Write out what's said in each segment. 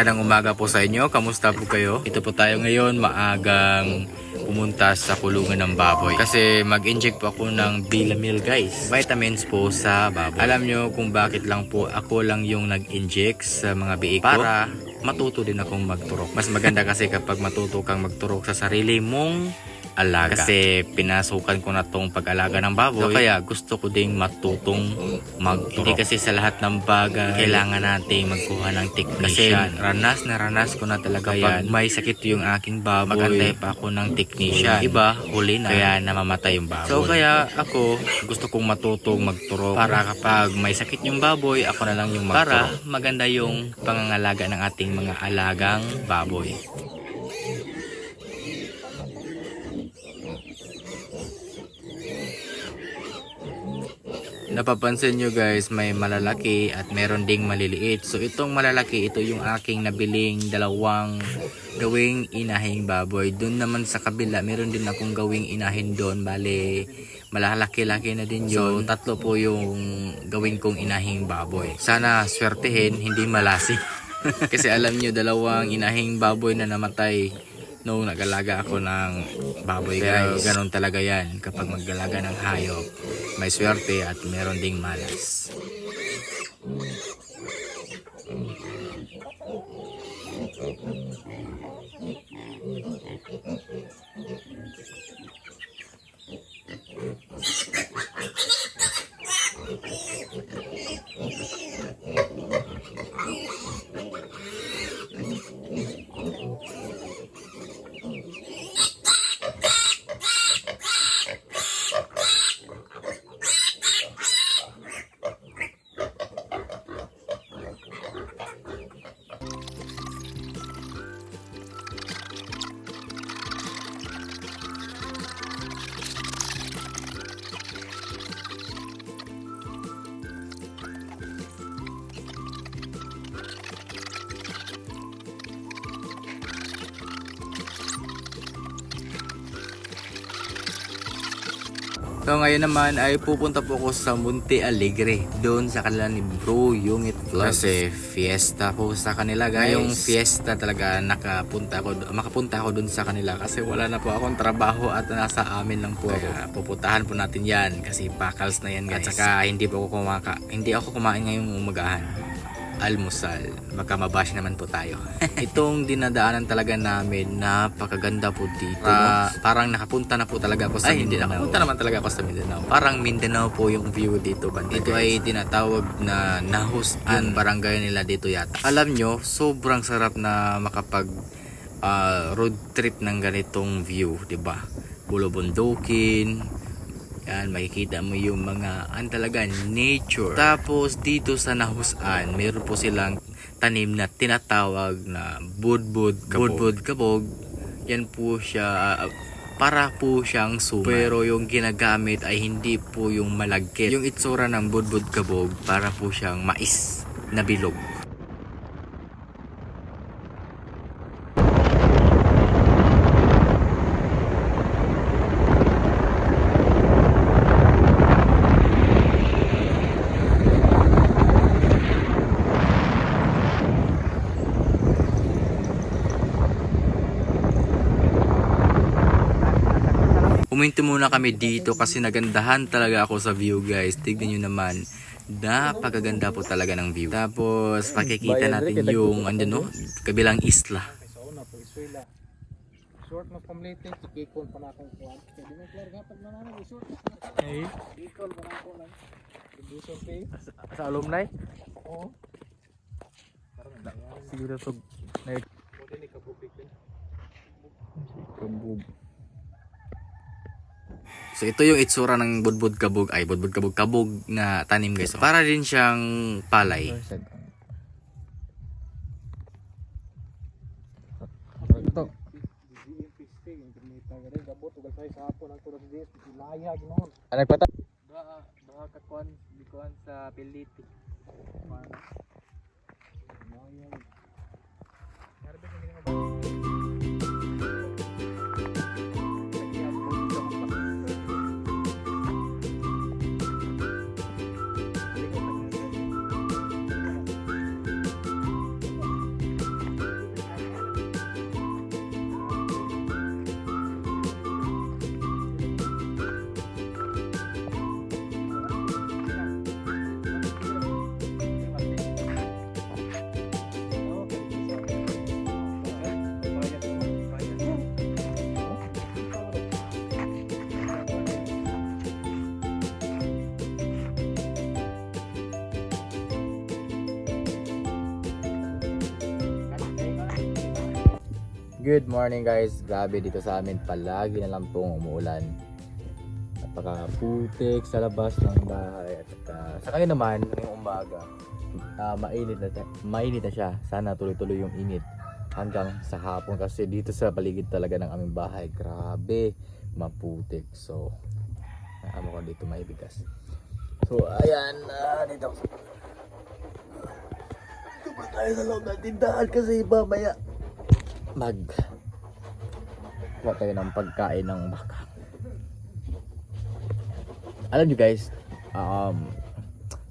Magandang umaga po sa inyo. Kamusta po kayo? Ito po tayo ngayon maagang pumunta sa kulungan ng baboy. Kasi mag-inject po ako ng Bilamil guys. Vitamins po sa baboy. Alam nyo kung bakit lang po ako lang yung nag-inject sa mga biik ko? Para matuto din akong magturok. Mas maganda kasi kapag matuto kang magturok sa sarili mong alaga. Kasi pinasukan ko na tong pag-alaga ng baboy. So kaya gusto ko ding matutong magturok. Hindi kasi sa lahat ng bagay kailangan nating magkuha ng technician. Kasi ranas ko na talaga yan. May sakit yung aking baboy. Magantay pa ako ng technician. Iba, huli na. Kaya namamatay yung baboy. So kaya ako gusto kong matutong magturok. Para kapag may sakit yung baboy, ako na lang yung magturok. Para maganda yung pangangalaga ng ating mga alagang baboy. Napapansin nyo guys, may malalaki at meron ding maliliit. So itong malalaki, ito yung aking nabiling dalawang gawing inahing baboy. Doon naman sa kabila, meron din akong gawing inahin doon. Bale, malalaki-laki na din yun. So tatlo po yung gawin kong inahing baboy. Sana swertehin, hindi malasing. Kasi alam nyo, dalawang inahing baboy na namatay nung nag-alaga ako ng baboy guys. Ganon talaga yan kapag mag-alaga ng hayop. May swerte at meron ding malas. So ngayon naman ay pupunta po ako sa Monte Alegre, doon sa kanila ni Bro Yungit Vlogs. Kasi fiesta po sa kanila guys. Ngayong fiesta talaga makapunta ako doon sa kanila kasi wala na po akong trabaho at nasa amin lang po ako. Kaya pupuntahan po natin yan kasi pakals na yan guys. At saka hindi ako kumain ngayong umagahan. Almusal, magkamabash naman po tayo. Itong dinadaanan talaga namin, napakaganda po dito. Parang nakapunta na po talaga ako sa Mindanao. Nakapunta naman talaga ako sa Mindanao. Parang Mindanao po yung view dito banda. Ito ay tinatawag na Nahus-an barangay nila dito yata. Alam nyo, sobrang sarap na makapag road trip ng ganitong view, 'di ba? Bulubundukin. Yan, makikita mo yung mga talaga nature. Tapos dito sa Nahus-an, mayroon po silang tanim na tinatawag na budbud kabog. Yan po siya, para po siyang suman. Pero yung ginagamit ay hindi po yung malagkit. Yung itsura ng budbud kabog, para po siyang mais na bilog. Pumunta muna kami dito kasi nagandahan talaga ako sa view guys. Tignan nyo naman. Napakaganda po talaga ng view. Tapos pakikita natin yung kabilang isla. Short na pamlete, kikon pa na akong kuwan. Hindi mo klar gapag na namin short. Hey, Kikon pa na ako lang. Producer pay. sa alumni? Oo. Siguro to. Pwede ni kabubig din. Kabog. So ito yung itsura ng budbud kabog na tanim guys. Para din siyang palay. Ito. Anak pata. Baha kakuan bikuan sa Piliti. Good morning guys. Grabe dito sa amin palagi na lang pong umuulan. Napakaputik sa labas ng bahay at sa kayo naman ngayong umaga mainit na siya. Sana tuloy-tuloy yung init hanggang sa hapon kasi dito sa paligid talaga ng aming bahay grabe maputik. So naamo ko dito maibigas. So ayan dito. Tupa tayo sa loob ng tindahan kasi mamaya kuha tayo ng pagkain ng baka. Alam nyo guys,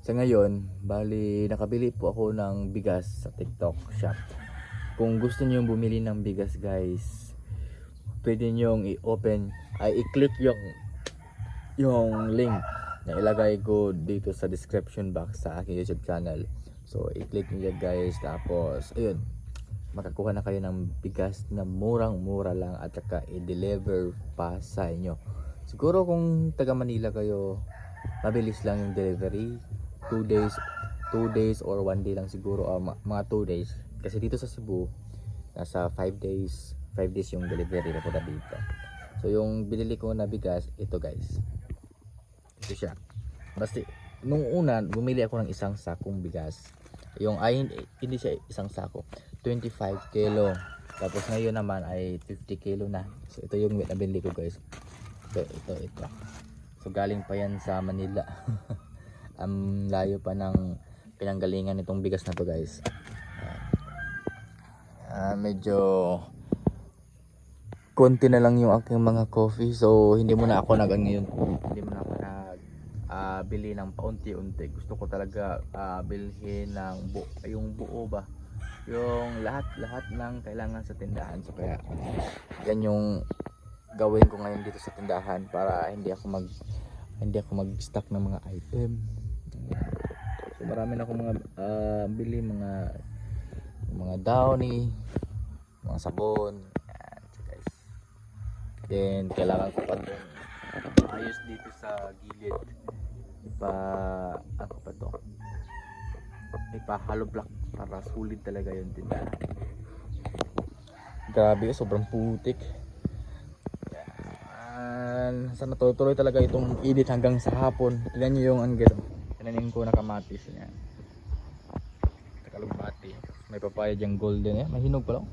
sa ngayon, bali nakabili po ako ng bigas sa TikTok shop. Kung gusto niyo bumili ng bigas guys, pwede niyo i-click yung link na ilagay ko dito sa description box sa aking YouTube channel. So i-click niyo guys, tapos ayun, makakuha na kayo ng bigas na murang-mura lang at saka i-deliver pa sa inyo. Siguro kung taga Manila kayo, mabilis lang yung delivery. 2 days or 1 day lang siguro, mga 2 days. Kasi dito sa Cebu, nasa 5 days yung delivery na po na dito. So yung binili ko na bigas, ito guys. Ito siya. Basta nung una, bumili ako ng isang sakong bigas. Hindi siya isang sako, 25 kilo. Tapos ngayon naman ay 50 kilo na. So ito yung nabili ko guys. Ito. So galing pa yan sa Manila. Ang layo pa ng pinanggalingan nitong bigas na to guys. Medyo konti na lang yung aking mga coffee. So hindi muna ako bili ng paunti-unti. Gusto ko talaga bilhin ng yung buo ba, yung lahat ng kailangan sa tindahan. So kaya yan yung gawin ko ngayon dito sa tindahan para hindi ako mag-stock ng mga item. So marami na akong mga bili, mga downy, mga sabon. Yan, so guys. Then kailangan ko pa din ayos dito sa gilid. Ipa-hollow block para sulit talaga yung tindahan. Grabe, sobrang putik. Yan. Sana tuloy talaga itong init hanggang sa hapon. Tignan nyo yung tinanim ko na kamatis. Yan. Kalumbati. May papaya dyan golden. May hinog pa lang.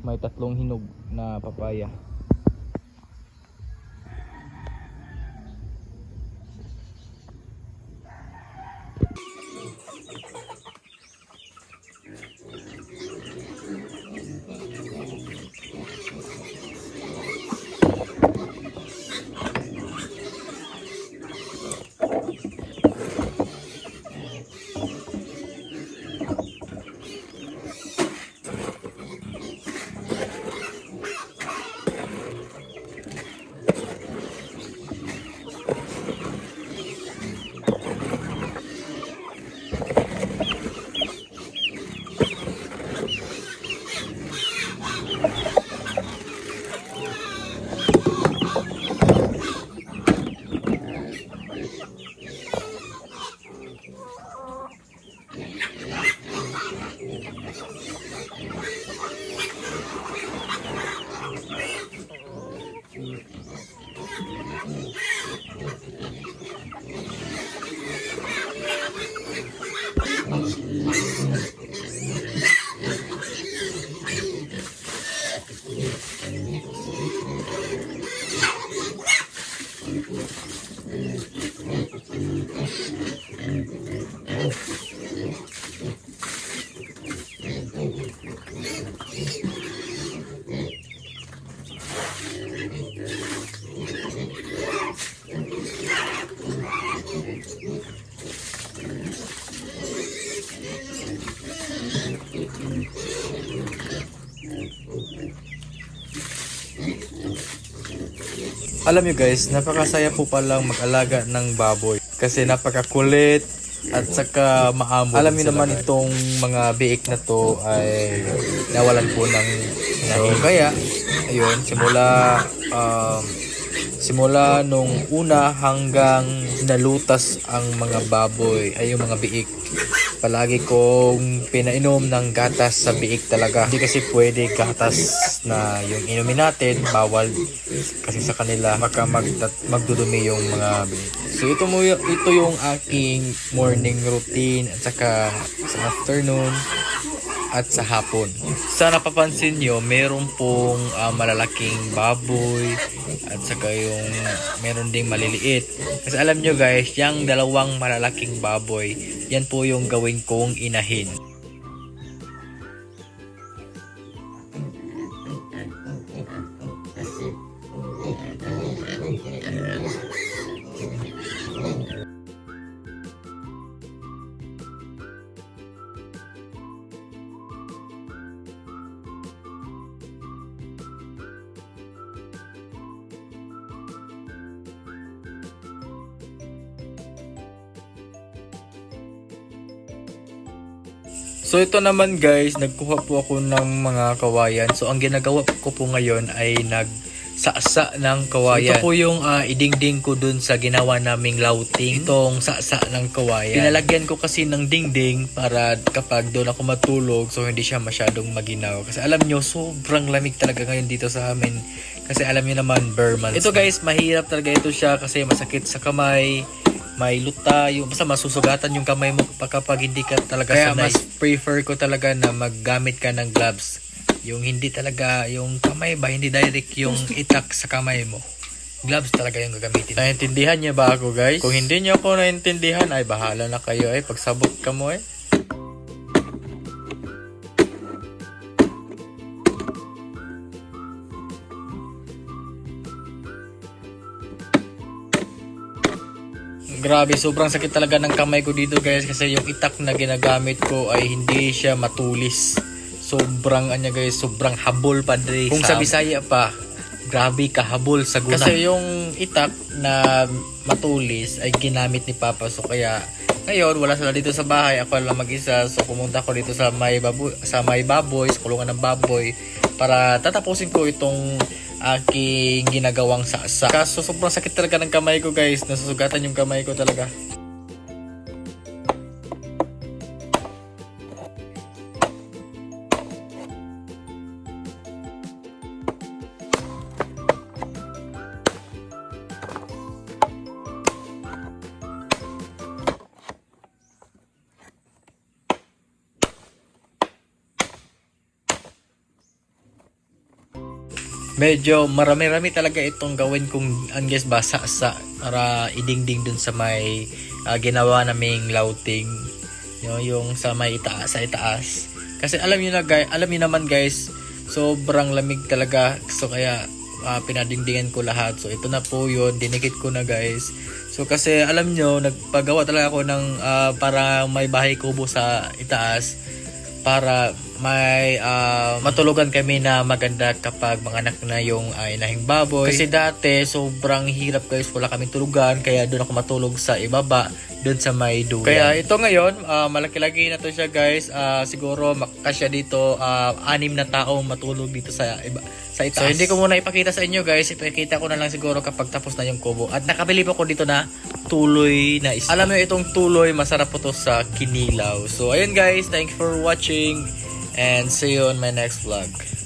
May 3 hinog na papaya. Alam nyo guys, napakasaya po palang mag-alaga ng baboy kasi napakakulit at saka maamo. Alam niyo naman itong mga biik na to ay nawalan po ng kaya ayun, simula nung una hanggang nalutas ang mga baboy ay yung mga biik palagi kong pinainom ng gatas sa biik talaga. Hindi kasi pwede gatas na yung inumin natin, bawal kasi sa kanila baka magdudumi yung mga biik. So ito yung aking morning routine at saka sa afternoon at sa hapon. Sa napapansin nyo, meron pong malalaking baboy at saka yung meron ding maliliit. Kasi alam nyo guys, yung dalawang malalaking baboy, yan po yung gawin kong inahin. So ito naman guys, nagkuha po ako ng mga kawayan. So ang ginagawa ko po ngayon ay nagsasa ng kawayan. So, ito po yung idingding ko dun sa ginawa naming lauting. Itong sasa ng kawayan. Pinalagyan ko kasi ng dingding para kapag doon ako matulog, so hindi siya masyadong maginaw. Kasi alam nyo, sobrang lamig talaga ngayon dito sa amin. Kasi alam nyo naman, bare months. Ito guys, mahirap talaga ito siya kasi masakit sa kamay. May luta, yung basta masusugatan yung kamay mo kapag hindi ka talaga sanay. Kaya mas prefer ko talaga na maggamit ka ng gloves. Yung hindi talaga, yung kamay ba, hindi direct yung itak sa kamay mo. Gloves talaga yung gagamitin. Naintindihan niyo ba ako guys? Kung hindi niyo ako naintindihan, ay bahala na kayo pagsabot ka mo Grabe, sobrang sakit talaga ng kamay ko dito guys kasi yung itak na ginagamit ko ay hindi siya matulis. Sobrang sobrang habol pa dre. Kung sa Bisaya pa, grabe kahabol sa guna. Kasi yung itak na matulis ay ginamit ni Papa, so kaya ngayon wala sila dito sa bahay, ako lang mag-isa, so pumunta ko dito sa may baboy, sa kulungan ng baboy para tatapusin ko itong aking ginagawang sasa. Kaso sobrang sakit talaga ng kamay ko guys, nasusugatan yung kamay ko talaga. Medyo marami-rami talaga itong gawin kong guys basa sa para idingding dun sa may ginawa naming lauting, yung sa may itaas. Kasi alam niyo naman guys, sobrang lamig talaga, so kaya pinadingdingan ko lahat. So ito na po yun, dinikit ko na guys. So kasi alam niyo, nagpagawa talaga ako ng para may bahay kubo sa itaas para may matulugan kami na maganda kapag mga anak na yung inahing baboy. Kasi dati sobrang hirap guys, wala kaming tulugan, kaya doon ako matulog sa ibaba, doon sa may duyan. Kaya ito ngayon, malaki-laki na to siya guys. Siguro makakasya dito 6 na tao matulog dito sa itaas. So hindi ko muna ipakita sa inyo guys, ipakita ko na lang siguro kapag tapos na yung kubo. At nakabili pa ko dito na tuloy na isda. Alam mo itong tuloy, masarap po to sa kinilaw. So ayun guys, thank you for watching and see you on my next vlog.